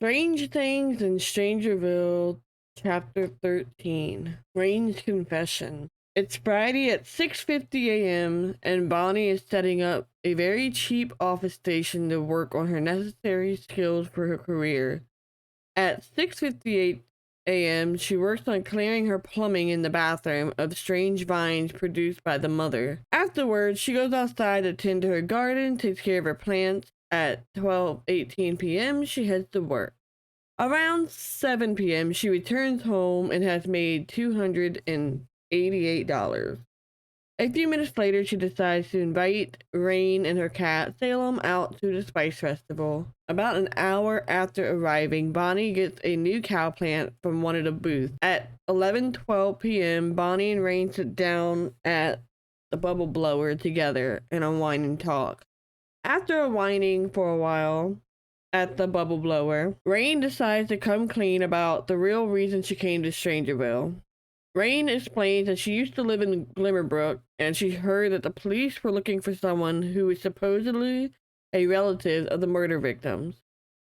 Strange Things in Strangerville, Chapter 13. Rainn's Confession. It's Friday at 6:50 a.m. and Bonnie is setting up a very cheap office station to work on her necessary skills for her career. At 6:58 a.m., she works on clearing her plumbing in the bathroom of strange vines produced by the mother. Afterwards, she goes outside to tend to her garden, takes care of her plants. At 12:18 p.m., she heads to work. Around 7 p.m., she returns home and has made $288. A few minutes later, she decides to invite Rainn and her cat, Salem, out to the Spice Festival. About an hour after arriving, Bonnie gets a new cow plant from one of the booths. At 11:12 p.m., Bonnie and Rainn sit down at the bubble blower together and unwind and talk. After whining for a while at the bubble blower, Rainn decides to come clean about the real reason she came to Strangerville. Rainn explains that she used to live in Glimmerbrook and she heard that the police were looking for someone who was supposedly a relative of the murder victims.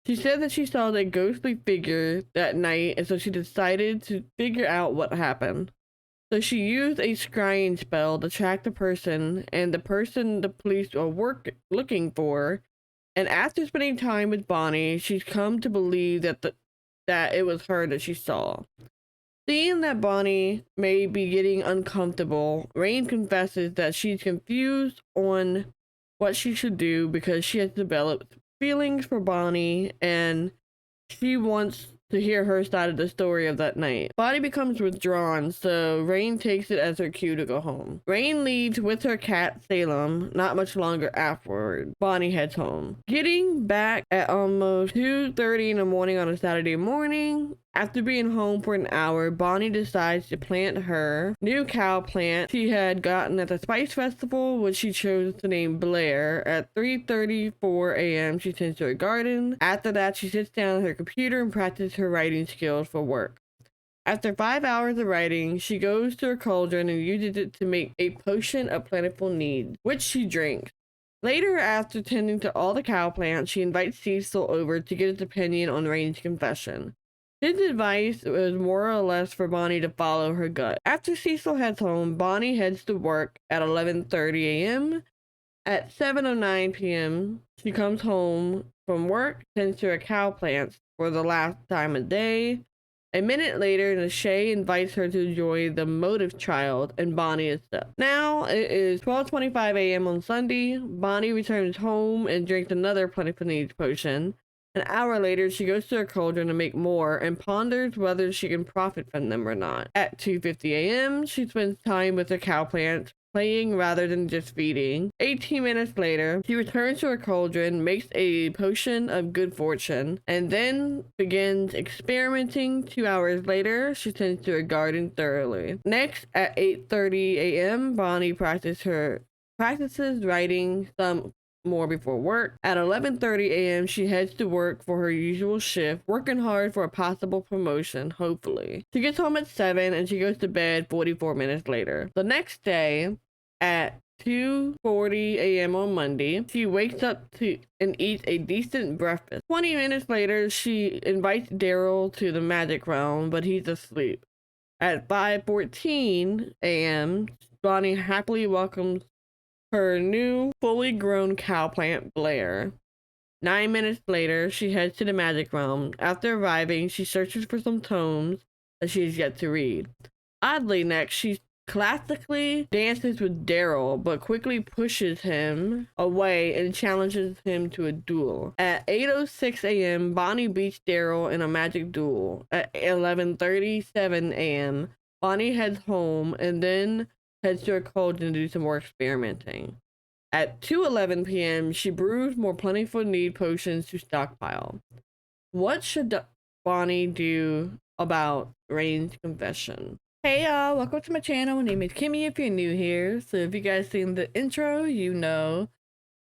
She said that she saw a ghostly figure that night and so she decided to figure out what happened. So she used a scrying spell to track the person and the person the police are looking for. And after spending time with Bonnie, she's come to believe that it was her that she saw. Seeing that Bonnie may be getting uncomfortable, Rainn confesses that she's confused on what she should do because she has developed feelings for Bonnie and she wants to hear her side of the story of that night. Bonnie becomes withdrawn, so Rainn takes it as her cue to go home. Rainn leaves with her cat Salem. Not much longer afterward, Bonnie heads home. Getting back at almost 2:30 in the morning on a Saturday morning, after being home for an hour, Bonnie decides to plant her new cow plant she had gotten at the Spice Festival, which she chose to name Blair. At 3:34 a.m., she tends to her garden. After that, she sits down at her computer and practices her writing skills for work. After 5 hours of writing, she goes to her cauldron and uses it to make a potion of plentiful need, which she drinks. Later, after tending to all the cow plants, she invites Cecil over to get his opinion on Rainn's confession. His advice was more or less for Bonnie to follow her gut. After Cecil heads home, Bonnie heads to work at 11:30 a.m. At 7:09 p.m., she comes home from work, tends to her cow plants for the last time of day. A minute later, Nashay invites her to join the motive child, and Bonnie is stuck. Now it is 12:25 a.m. on Sunday. Bonnie returns home and drinks another plentiful needs potion. An hour later, she goes to her cauldron to make more and ponders whether she can profit from them or not. At 2:50 a.m., she spends time with her cow plants, playing rather than just feeding. 18 minutes later, she returns to her cauldron, makes a potion of good fortune, and then begins experimenting. 2 hours later, she tends to her garden thoroughly. Next, at 8:30 a.m., Bonnie practices writing some more before work. At 11:30 a.m., she heads to work for her usual shift, working hard for a possible promotion, hopefully. She gets home at 7 and she goes to bed 44 minutes later. The next day, at 2:40 a.m. on Monday, she wakes up and eats a decent breakfast. 20 minutes later, she invites Daryl to the magic realm, but he's asleep. At 5:14 a.m., Bonnie happily welcomes her new fully grown cow plant, Blair. 9 minutes later, she heads to the magic realm. After arriving, she searches for some tomes that she has yet to read. Oddly, next, she classically dances with Daryl, but quickly pushes him away and challenges him to a duel. At 8:06 a.m., Bonnie beats Daryl in a magic duel. At 11:37 a.m., Bonnie heads home and then heads to her cauldron to do some more experimenting. At 2:11 p.m., she brews more plentiful need potions to stockpile. What should Bonnie do about Rainn's confession? Hey y'all, welcome to my channel. My name is Kimmy if you're new here. So if you guys seen the intro, you know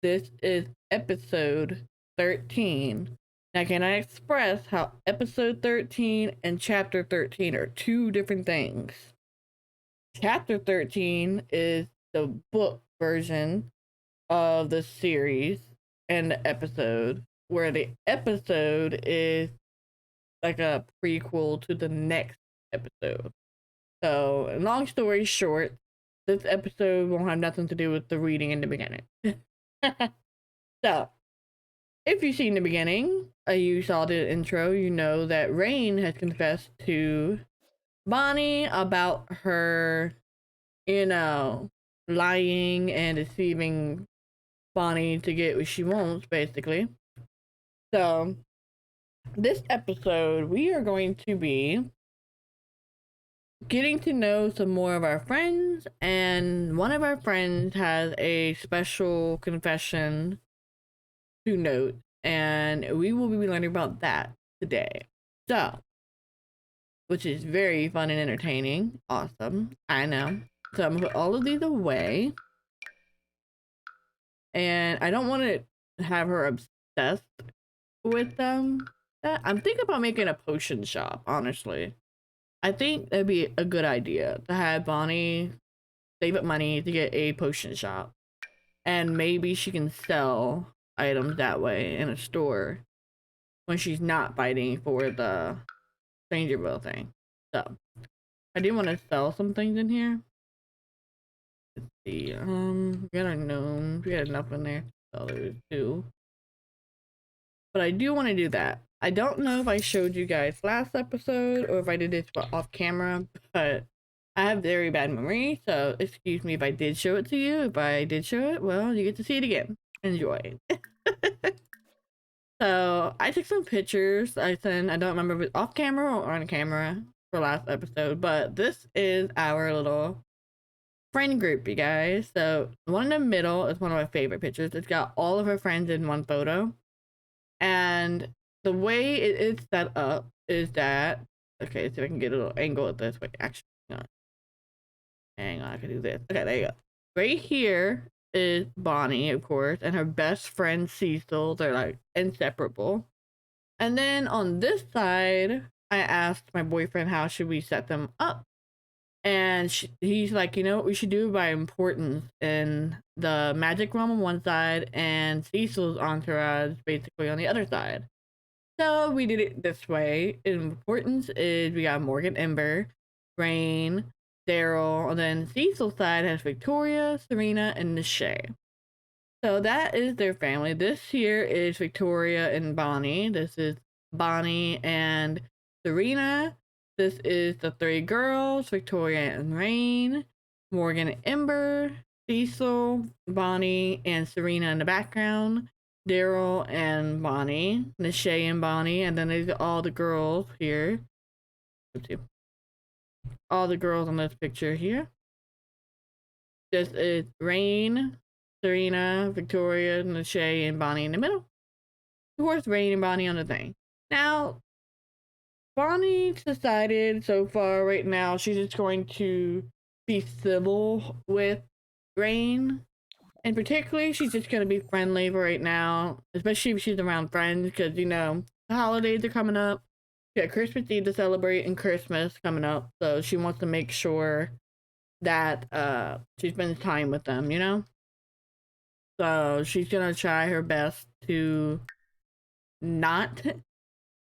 this is episode 13. Now can I express how episode 13 and chapter 13 are two different things? Chapter 13 is the book version of the series and the episode, where the episode is like a prequel to the next episode. So, long story short, this episode won't have nothing to do with the reading in the beginning. So, if you've seen the beginning, you saw the intro, you know that Rainn has confessed to Bonnie about her, lying and deceiving Bonnie to get what she wants, basically. So, this episode, we are going to be getting to know some more of our friends, and one of our friends has a special confession to note, and we will be learning about that today. So, which is very fun and entertaining. Awesome. I know. So I'm gonna put all of these away. And I don't want to have her obsessed with them. I'm thinking about making a potion shop, honestly. I think that'd be a good idea to have Bonnie save up money to get a potion shop. And maybe she can sell items that way in a store when she's not fighting for the Strangerville thing. So, I do want to sell some things in here. Let's see, we got our gnomes. We got enough in there to sell those too. But I do want to do that. I don't know if I showed you guys last episode or if I did this off camera, but I have very bad memory, so excuse me if I did show it to you. If I did show it, well, you get to see it again. Enjoy. So I took some pictures. I don't remember if it was off camera or on camera for last episode, but this is our little friend group, you guys. So one in the middle is one of my favorite pictures. It's got all of her friends in one photo. And the way it is set up is that, okay, so I can get a little angle at this. Wait, actually, hang on, I can do this. Okay, there you go. Right here is Bonnie, of course, and her best friend Cecil. They're like inseparable. And then on this side, I asked my boyfriend how should we set them up. And he's like, you know what we should do by importance, in the magic realm on one side and Cecil's entourage basically on the other side. So we did it this way. Importance is we got Morgan Ember, Rainn, Daryl, and then Cecil's side has Victoria, Serena, and Nishay. So that is their family. This here is Victoria and Bonnie. This is Bonnie and Serena. This is the three girls, Victoria and Rainn, Morgan and Ember, Cecil, Bonnie, and Serena in the background, Daryl and Bonnie, Nishay and Bonnie, and then there's all the girls here. All the girls on this picture here. This is Rainn, Serena, Victoria, Nishay, and Bonnie in the middle. Of course, Rainn and Bonnie on the thing. Now, Bonnie decided so far right now she's just going to be civil with Rainn. And particularly, she's just going to be friendly for right now, especially if she's around friends, because, you know, the holidays are coming up. She got Christmas Eve to celebrate and Christmas coming up, so she wants to make sure that she spends time with them, you know? So she's going to try her best to not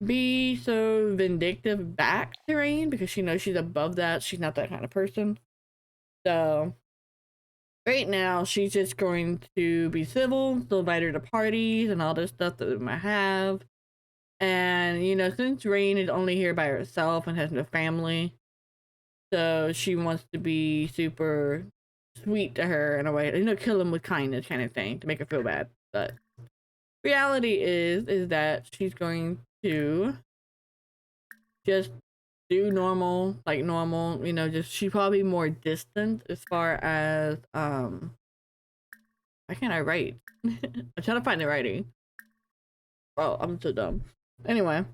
be so vindictive back to Rainn, because she knows she's above that. She's not that kind of person. So right now, she's just going to be civil, still invite her to parties and all this stuff that we might have. And, you know, since Rainn is only here by herself and has no family, so she wants to be super sweet to her in a way, you know, kill him with kindness kind of thing to make her feel bad. But reality is that she's going to just do normal, like normal, you know, just she's probably more distant as far as why can't I write? I'm trying to find the writing. Oh, I'm so dumb. Anyway,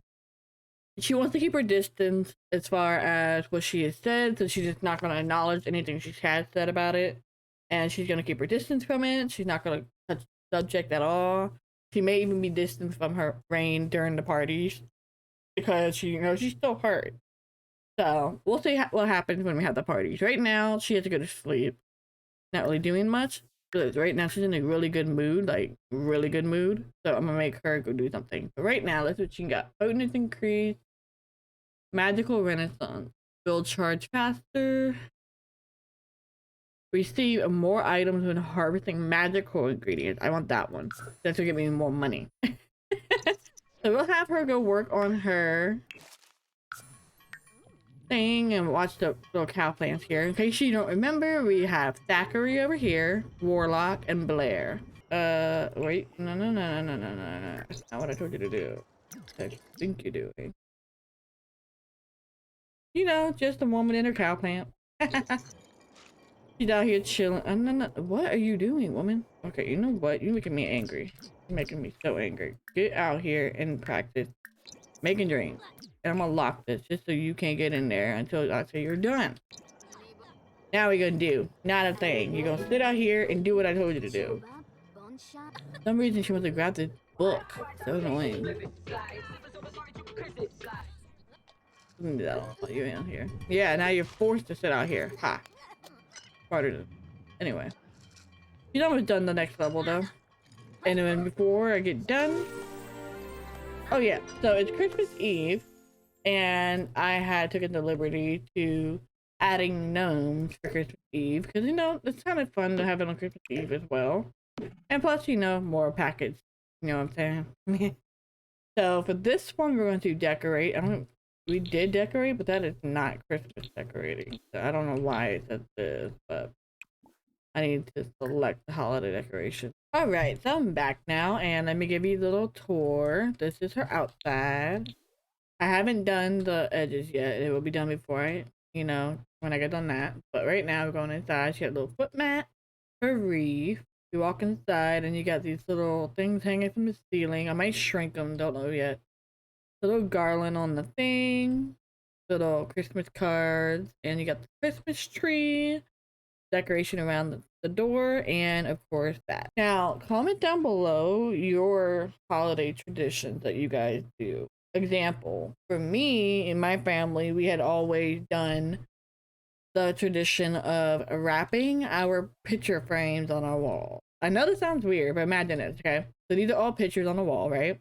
she wants to keep her distance as far as what she has said, so she's just not going to acknowledge anything she has said about it, and she's going to keep her distance from it. She's not going to touch the subject at all. She may even be distant from her Rainn during the parties because she, you know, she's still hurt. So we'll see what happens when we have the parties. Right now, she has to go to sleep, not really doing much. Because right now she's in a really good mood, like really good mood. So I'm gonna make her go do something. But right now, let's see what she got. Potency increase, Magical Renaissance. Build charge faster. Receive more items when harvesting magical ingredients. I want that one. That's gonna get me more money. So we'll have her go work on her thing and watch the little cow plants here. In case you don't remember, we have Thackeray over here, Warlock, and Blair. Wait. No. That's not what I told you to do. What I think you're doing. You know, just a woman in her cow plant. She's out here chilling. No. What are you doing, woman? Okay, you know what? You're making me angry. You're making me so angry. Get out here and practice making dreams. And I'm gonna lock this just so you can't get in there until I say you're done. Now we're gonna do not a thing. You're gonna sit out here and do what I told you to do. For some reason she wants to grab this book. So annoying. No, you're in here. Yeah, now you're forced to sit out here. Ha. Harder than. Anyway. She's almost done the next level though. And then before I get done. Oh yeah, so it's Christmas Eve. And I had taken the liberty to adding gnomes for Christmas Eve. Because, you know, it's kind of fun to have it on Christmas Eve as well. And plus, you know, more packets. You know what I'm saying? So for this one, we're going to decorate. We did decorate, but that is not Christmas decorating. So I don't know why it says this, but I need to select the holiday decoration. Alright, so I'm back now, and let me give you a little tour. This is her outside. I haven't done the edges yet. It will be done before when I get done that. But right now, we're going inside. She had a little foot mat, her wreath. You walk inside, and you got these little things hanging from the ceiling. I might shrink them, don't know yet. A little garland on the thing. Little Christmas cards. And you got the Christmas tree. Decoration around the door. And, of course, that. Now, comment down below your holiday traditions that you guys do. Example, for me and my family, we had always done the tradition of wrapping our picture frames on our wall. I know this sounds weird, but imagine it, okay? So these are all pictures on the wall, right?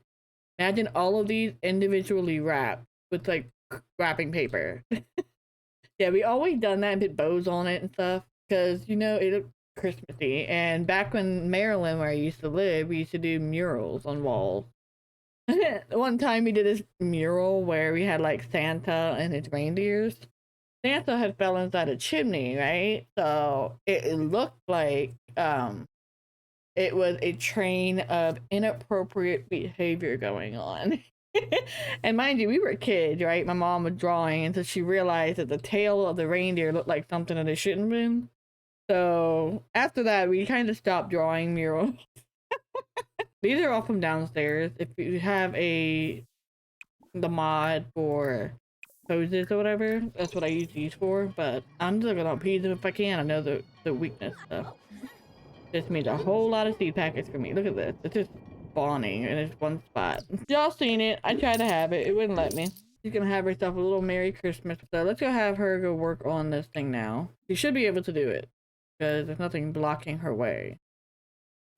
Imagine all of these individually wrapped with like wrapping paper. Yeah, we always done that and put bows on it and stuff because, you know, it looked Christmassy. And back when Maryland, where I used to live, we used to do murals on walls. One time we did this mural where we had like Santa and his reindeers. Santa had fell inside a chimney, right? So it looked like it was a train of inappropriate behavior going on. And mind you, we were kids, right? My mom was drawing until she realized that the tail of the reindeer looked like something that it shouldn't have been. So after that, we kind of stopped drawing murals. These are all from downstairs. If you have the mod for poses or whatever, that's what I use these for. But I'm just gonna appease them if I can. I know the weakness stuff. This means a whole lot of seed packets for me. Look at this. It's just spawning in this one spot. Y'all seen it. I tried to have it. It wouldn't let me. She's gonna have herself a little Merry Christmas. So let's go have her go work on this thing now. She should be able to do it because there's nothing blocking her way.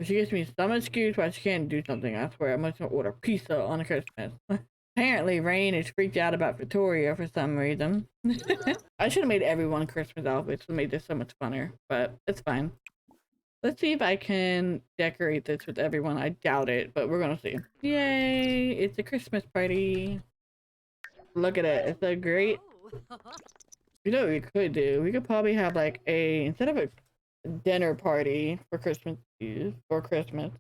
If she gives me some excuse why she can't do something, I swear I'm gonna order pizza on Christmas. Apparently, Rainn is freaked out about Victoria for some reason. I should have made everyone Christmas outfits to make this so much funner, but it's fine. Let's see if I can decorate this with everyone. I doubt it, but we're gonna see. Yay! It's a Christmas party. Look at it. It's a great... You know what we could do? We could probably have like instead of a dinner party for Christmas Eve or Christmas,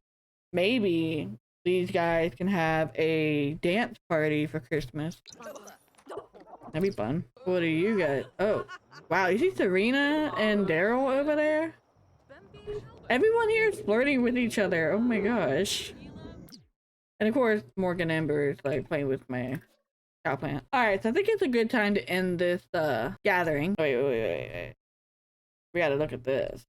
maybe these guys can have a dance party for Christmas. That'd be fun. What do you got? Oh, wow. You see Serena and Daryl over there? Everyone here is flirting with each other. Oh my gosh. And of course, Morgan Ember is like playing with my cow plant. Alright, so I think it's a good time to end this gathering. Wait. We gotta look at this.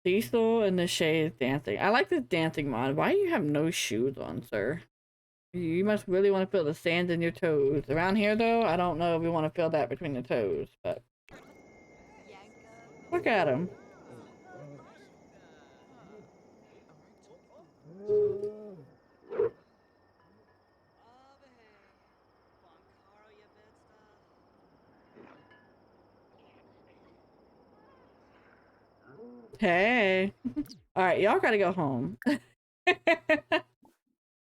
Cecil in the shades dancing. I like this dancing mod. Why do you have no shoes on, sir? You must really want to feel the sand in your toes. Around here, though, I don't know if we want to feel that between the toes, but... Look at him. Hey. All right, y'all gotta go home.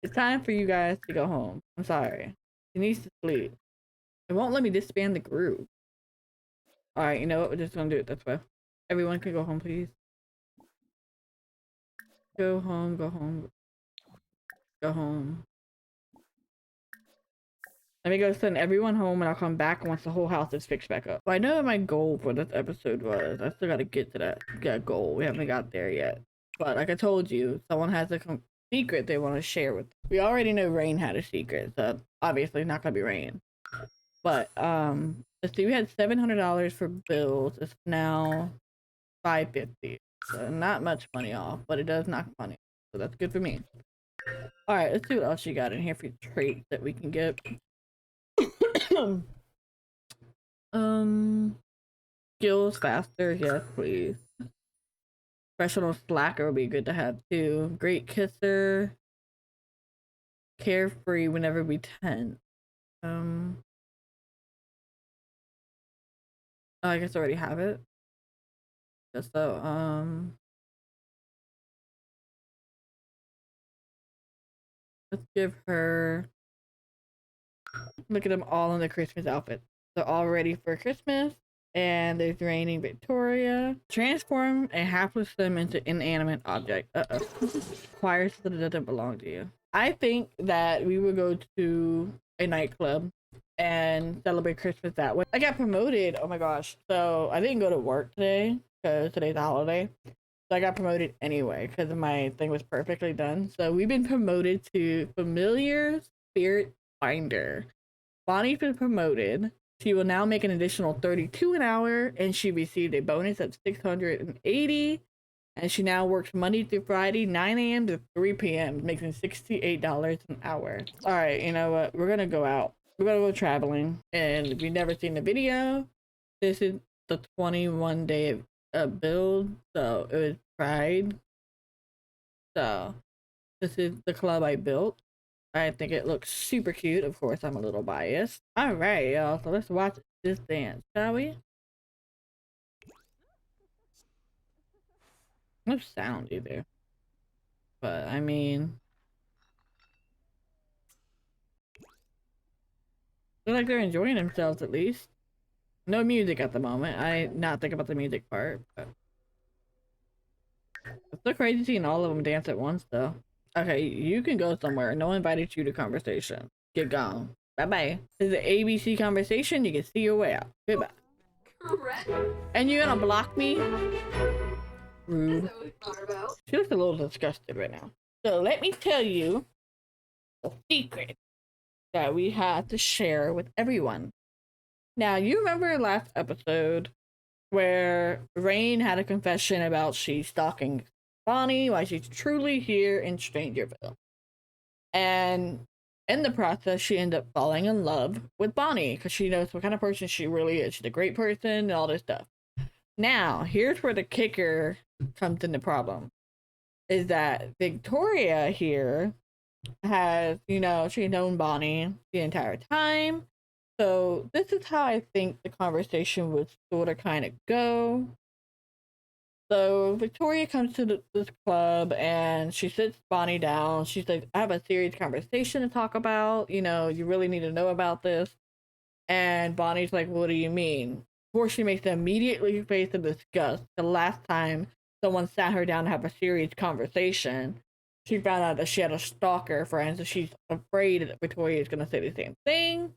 It's time for you guys to go home. I'm sorry. She needs to sleep. It won't let me disband the group. All right, you know what? We're just gonna do it this way. Everyone can go home, please. Go home, go home, go home. Let me go send everyone home and I'll come back once the whole house is fixed back up. Well, I know what my goal for this episode was. I still gotta get to that goal. We haven't got there yet. But like I told you, someone has a secret they want to share with. We already know Rainn had a secret, so obviously not gonna be Rainn. But let's see, we had $700 for bills. It's now $550. So not much money off, but it does knock money. So that's good for me. Alright, let's see what else you got in here for traits that we can get. Skills faster, yes, please. Professional slacker would be good to have too. Great kisser. Carefree whenever we tense. Oh, I guess I already have it. Just so, let's give her. Look at them all in the Christmas outfit. They're all ready for Christmas. And there's Rainn Victoria. Transform a hapless sim into inanimate object. Acquire something that doesn't belong to you. I think that we would go to a nightclub and celebrate Christmas that way. I got promoted. Oh my gosh. So I didn't go to work today because today's a holiday. So I got promoted anyway because my thing was perfectly done. So we've been promoted to Familiar Spirit Finder. Bonnie's been promoted. She will now make an additional $32 an hour, and she received a bonus of $680. And she now works Monday through Friday, 9 a.m. to 3 p.m., making $68 an hour. All right, you know what? We're gonna go out. We're gonna go traveling. And if you've never seen the video, this is the 21-day build. So it was Pride. So this is the club I built. I think it looks super cute. Of course, I'm a little biased. All right, y'all. So let's watch this dance, shall we? No sound either. But, I mean... Feel like they're enjoying themselves, at least. No music at the moment. I not think about the music part, but... It's so crazy seeing all of them dance at once, though. Okay, you can go somewhere. No one invited you to conversation. Get gone. Bye-bye. This is an ABC conversation. You can see your way out. Goodbye. Correct. And you're gonna block me? Rude. She looks a little disgusted right now. So let me tell you a secret that we had to share with everyone. Now, you remember last episode where Rainn had a confession about she's stalking Bonnie while she's truly here in Strangerville. And in the process, she ended up falling in love with Bonnie because she knows what kind of person she really is. She's a great person and all this stuff. Now, here's where the kicker comes in the problem. Is that Victoria here has, you know, she's known Bonnie the entire time. So this is how I think the conversation would sort of kind of go. So Victoria comes to this club and she sits Bonnie down. She's like, I have a serious conversation to talk about. You know, you really need to know about this. And Bonnie's like, what do you mean? Before she makes the immediately face of disgust, the last time someone sat her down to have a serious conversation, she found out that she had a stalker friend, so she's afraid that Victoria is going to say the same thing.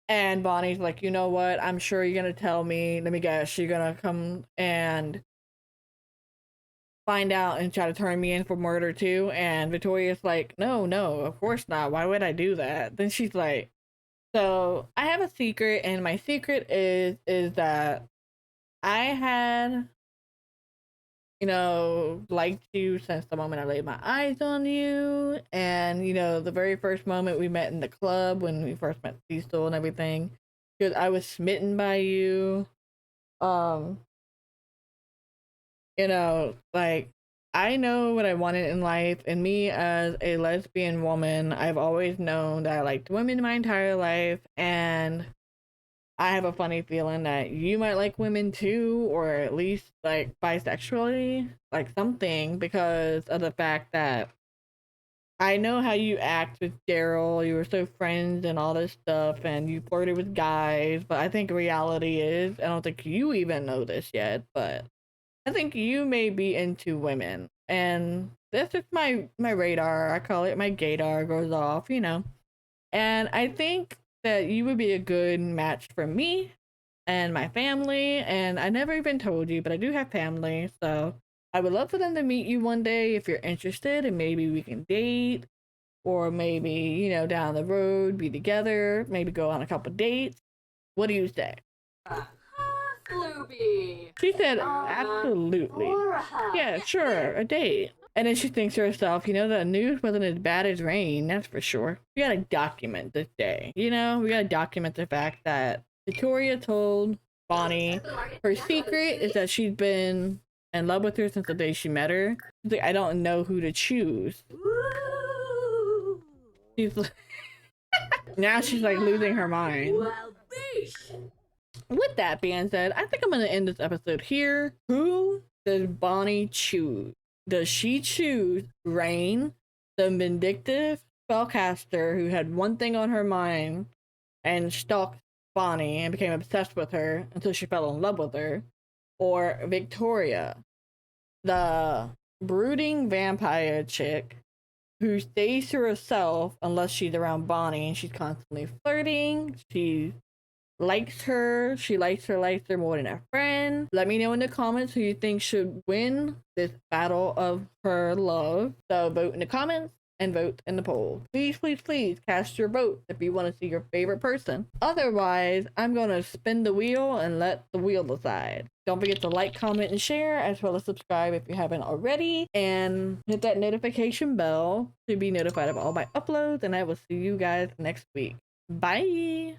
And Bonnie's like, you know what? I'm sure you're going to tell me. Let me guess. You're going to come and find out and try to turn me in for murder too. And Victoria's like, no, of course not. Why would I do that? Then she's like, so I have a secret, and my secret is that I had, you know, liked you since the moment I laid my eyes on you. And, you know, the very first moment we met in the club when we first met Cecil and everything, because I was smitten by you. You know, like, I know what I wanted in life, and me as a lesbian woman, I've always known that I liked women my entire life, and I have a funny feeling that you might like women too, or at least like bisexually, like something, because of the fact that I know how you act with Daryl. You were so friends and all this stuff, and you flirted with guys. But I think reality is, I don't think you even know this yet, but I think you may be into women, and that's just my radar. I call it my gaydar goes off, you know. And I think that you would be a good match for me and my family. And I never even told you, but I do have family, so I would love for them to meet you one day if you're interested, and maybe we can date, or maybe, you know, down the road be together, maybe go on a couple dates. What do you say? Floopy. She said, absolutely. Yeah, sure, a date. And then she thinks to herself, you know, the news wasn't as bad as Rainn, that's for sure. We gotta document this day. You know, we gotta document the fact that Victoria told Bonnie her secret is that she's been in love with her since the day she met her. She's like, I don't know who to choose. She's like, now she's like losing her mind. With that being said, I think I'm going to end this episode here. Who does Bonnie choose? Does she choose Rainn, the vindictive spellcaster who had one thing on her mind and stalked Bonnie and became obsessed with her until she fell in love with her? Or Victoria, the brooding vampire chick who stays to herself unless she's around Bonnie, and she's constantly flirting, she likes her more than a friend. Let me know in the comments who you think should win this battle of her love. So vote in the comments and vote in the poll. Please, please, please cast your vote if you want to see your favorite person. Otherwise, I'm going to spin the wheel and let the wheel decide. Don't forget to like, comment, and share, as well as subscribe if you haven't already. And hit that notification bell to be notified of all my uploads. And I will see you guys next week. Bye!